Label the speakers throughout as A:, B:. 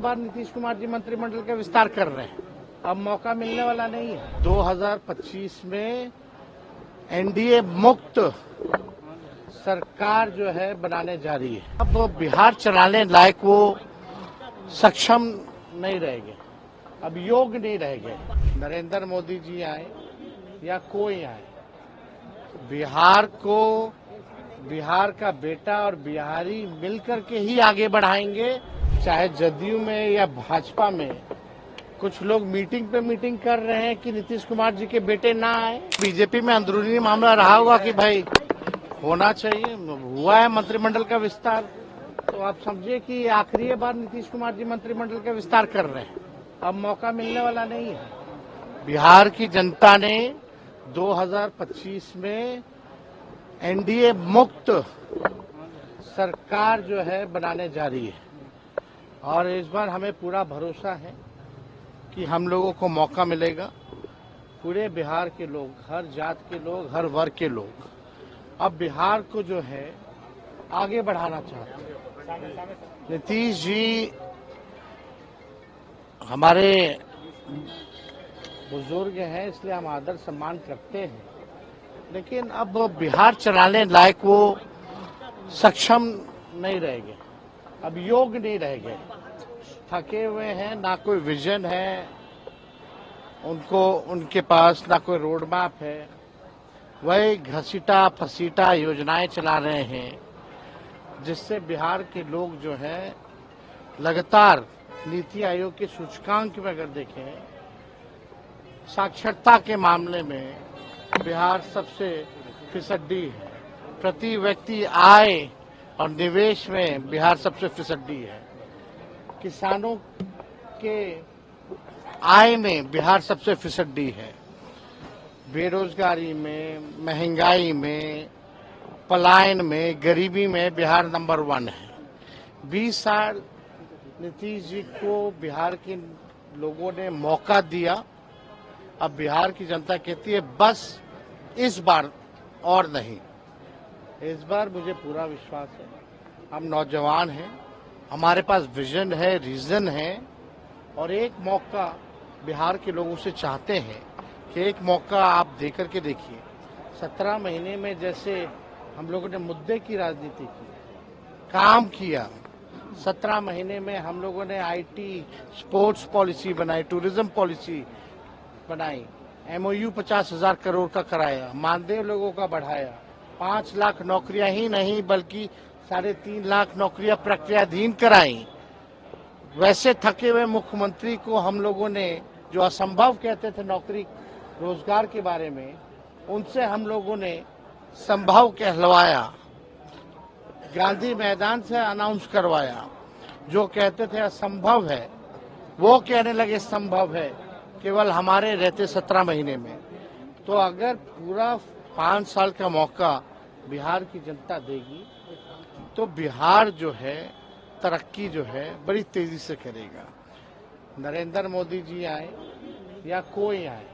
A: बार नीतीश कुमार जी मंत्रिमंडल का विस्तार कर रहे हैं। अब मौका मिलने वाला नहीं है। 2025 में एनडीए मुक्त सरकार जो है बनाने जा रही है। अब बिहार चलाने लायक वो सक्षम नहीं रहेंगे, अब योग्य नहीं रहेंगे। नरेंद्र मोदी जी आए या कोई आए, बिहार का बेटा और बिहारी मिलकर के ही आगे बढ़ाएंगे। चाहे जदयू में या भाजपा में कुछ लोग मीटिंग पे मीटिंग कर रहे हैं कि नीतीश कुमार जी के बेटे ना आए। बीजेपी में अंदरूनी मामला रहा होगा कि भाई होना चाहिए, हुआ है मंत्रिमंडल का विस्तार, तो आप समझिए कि आखिरी बार नीतीश कुमार जी मंत्रिमंडल का विस्तार कर रहे हैं। अब मौका मिलने वाला नहीं है। बिहार की जनता ने 2025 में एनडीए मुक्त सरकार जो है बनाने जा रही है और इस बार हमें पूरा भरोसा है कि हम लोगों को मौका मिलेगा। पूरे बिहार के लोग, हर जात के लोग, हर वर्ग के लोग अब बिहार को जो है आगे बढ़ाना चाहते हैं। नीतीश जी हमारे बुजुर्ग हैं, इसलिए हम आदर सम्मान करते हैं, लेकिन अब बिहार चलाने लायक वो सक्षम नहीं रहेंगे, अब योग्य नहीं रहेंगे। थके हुए हैं, ना कोई विजन है उनके पास, ना कोई रोड मैप है। वही घसीटा फसीटा योजनाएं चला रहे हैं, जिससे बिहार के लोग जो है लगातार नीति आयोग के सूचकांक में अगर देखें, साक्षरता के मामले में बिहार सबसे फिसड्डी है। प्रति व्यक्ति आय और निवेश में बिहार सबसे फिसड्डी है। किसानों के आय में बिहार सबसे फिसड्डी है। बेरोजगारी में, महंगाई में, पलायन में, गरीबी में बिहार नंबर 1 है। 20 साल नीतीश जी को बिहार के लोगों ने मौका दिया। अब बिहार की जनता कहती है बस इस बार और नहीं। इस बार मुझे पूरा विश्वास है, हम नौजवान हैं, हमारे पास विजन है, रीजन है और एक मौका बिहार के लोगों से चाहते हैं कि एक मौका आप देकर के देखिए। 17 महीने में जैसे हम लोगों ने मुद्दे की राजनीति की, काम किया, 17 महीने में हम लोगों ने आईटी, स्पोर्ट्स पॉलिसी बनाई, टूरिज्म पॉलिसी बनाई, एमओयू 50,000 करोड़ का कराया, मानदेय लोगों का बढ़ाया, 5 लाख नौकरियां ही नहीं बल्कि 3.5 लाख नौकरियां प्रक्रियाधीन कराई। वैसे थके हुए मुख्यमंत्री को हम लोगों ने, जो असंभव कहते थे नौकरी रोजगार के बारे में, उनसे हम लोगों ने संभव कहलवाया। गांधी मैदान से अनाउंस करवाया। जो कहते थे असंभव है वो कहने लगे संभव है, केवल हमारे रहते 17 महीने में। तो अगर पूरा 5 साल का मौका बिहार की जनता देगी तो बिहार जो है तरक्की जो है बड़ी तेजी से करेगा। नरेंद्र मोदी जी आए या कोई आए,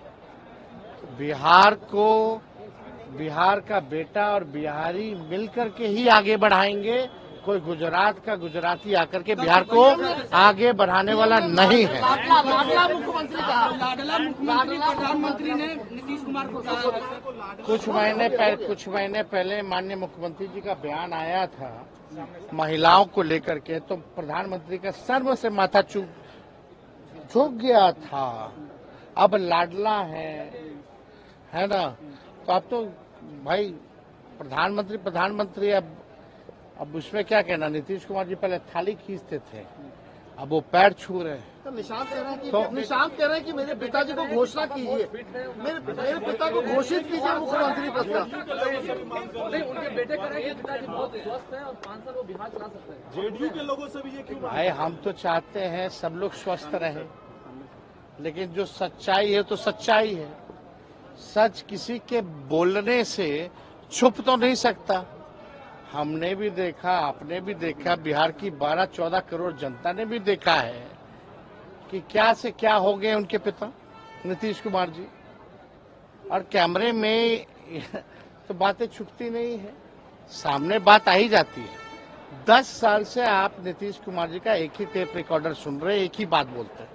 A: बिहार का बेटा और बिहारी मिलकर के ही आगे बढ़ाएंगे। कोई गुजरात का गुजराती आकर के बिहार को आगे बढ़ाने वाला नहीं है।
B: लाडला मुख्यमंत्री प्रधानमंत्री ने नीतीश कुमार को कहा।
A: कुछ महीने पहले माननीय मुख्यमंत्री जी का बयान आया था महिलाओं को लेकर के, तो प्रधानमंत्री का सर्व से माथा झुक गया था। अब लाडला है ना, तो अब तो भाई प्रधानमंत्री अब उसमें क्या कहना। नीतीश कुमार जी पहले थाली खींचते थे, अब वो पैर छू रहे हैं।
B: तो निशांत कह रहे हैं कि मेरे पिताजी को घोषणा कीजिए, मेरे पिता को घोषित कीजिए मुख्यमंत्री पद का।
C: नहीं, उनके बेटे कह रहे हैं कि पिताजी बहुत स्वस्थ हैं और 5 साल वो बिहार चला सकते हैं।
D: जेडीयू के लोगों से भी ये क्यों?
A: भाई हम तो चाहते हैं सब लोग स्वस्थ रहे, लेकिन जो सच्चाई है तो सच्चाई है। सच किसी के बोलने से छुप तो नहीं सकता। हमने भी देखा, आपने भी देखा, बिहार की 12-14 करोड़ जनता ने भी देखा है कि क्या से क्या हो गए उनके पिता नीतीश कुमार जी। और कैमरे में तो बातें छुपती नहीं है, सामने बात आ ही जाती है। 10 साल से आप नीतीश कुमार जी का एक ही टेप रिकॉर्डर सुन रहे हैं, एक ही बात बोलते हैं।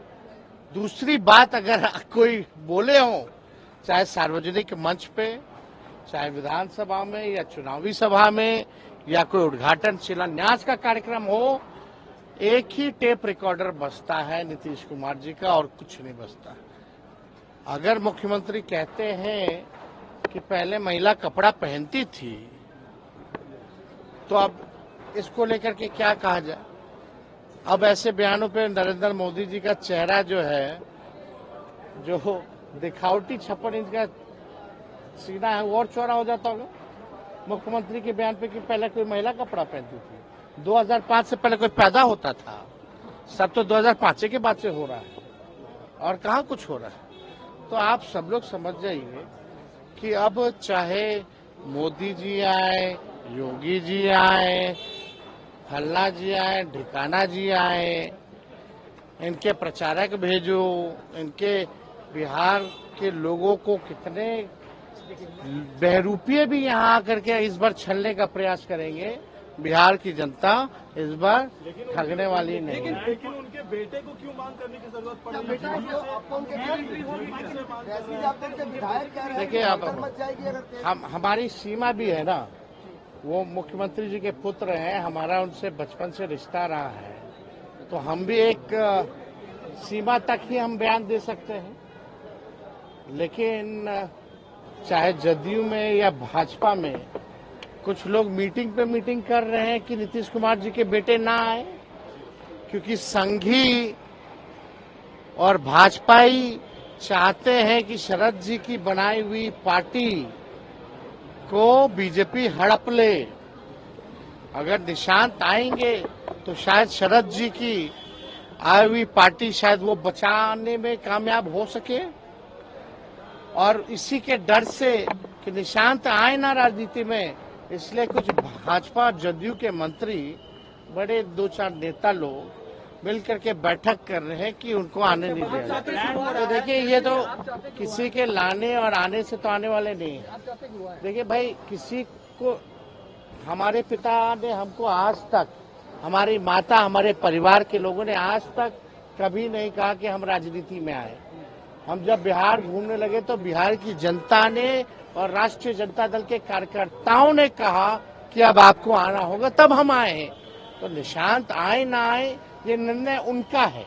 A: दूसरी बात अगर कोई बोले हो, चाहे सार्वजनिक मंच पे, चाहे विधानसभा में या चुनावी सभा में या कोई उद्घाटन शिलान्यास का कार्यक्रम हो, एक ही टेप रिकॉर्डर बजता है नीतीश कुमार जी का और कुछ नहीं बजता। अगर मुख्यमंत्री कहते हैं कि पहले महिला कपड़ा पहनती थी, तो अब इसको लेकर के क्या कहा जाए? अब ऐसे बयानों पे नरेंद्र मोदी जी का चेहरा जो है, जो दिखावटी 56 इंच का सीना है, वो और चौड़ा हो जाता होगा मुख्यमंत्री के बयान पे कि पहले कोई महिला कपड़ा पहनती थी। 2005 से पहले कोई पैदा होता था? सब तो 2005 के बाद से हो रहा है, और कहाँ कुछ हो रहा है। तो आप सब लोग समझ जाइए कि अब चाहे मोदी जी आए, योगी जी आए, फल्ला जी आए, ढिकाना जी आए, इनके प्रचारक भेजो, इनके बिहार के लोगों को कितने बहरूपीय भी यहाँ आकर के इस बार छलने का प्रयास करेंगे, बिहार की जनता इस बार ठगने वाली नहीं है।
D: लेकिन उनके बेटे को क्यों मांग करने की जरूरत पड़ी?
A: देखिए, अब हमारी सीमा भी है ना, वो मुख्यमंत्री जी के पुत्र हैं, हमारा उनसे बचपन से रिश्ता रहा है, तो हम भी एक सीमा तक ही हम बयान दे सकते हैं। लेकिन चाहे जदयू में या भाजपा में कुछ लोग मीटिंग पे मीटिंग कर रहे हैं कि नीतीश कुमार जी के बेटे ना आए, क्योंकि संघी और भाजपाई चाहते हैं कि शरद जी की बनाई हुई पार्टी को बीजेपी हड़प ले। अगर निशांत आएंगे तो शायद शरद जी की आई हुई पार्टी शायद वो बचाने में कामयाब हो सके, और इसी के डर से कि निशांत आए ना राजनीति में, इसलिए कुछ भाजपा जदयू के मंत्री, बड़े 2-4 नेता लोग मिलकर के बैठक कर रहे हैं कि उनको आने नहीं दे रहे। तो देखिए, ये तो किसी के लाने और आने से तो आने वाले नहीं है। देखिए भाई, किसी को, हमारे पिता ने हमको आज तक, हमारी माता, हमारे परिवार के लोगों ने आज तक कभी नहीं कहा कि हम राजनीति में आए। हम जब बिहार घूमने लगे तो बिहार की जनता ने और राष्ट्रीय जनता दल के कार्यकर्ताओं ने कहा कि अब आपको आना होगा, तब हम आए हैं। तो निशांत आए ना आए, ये निर्णय उनका है।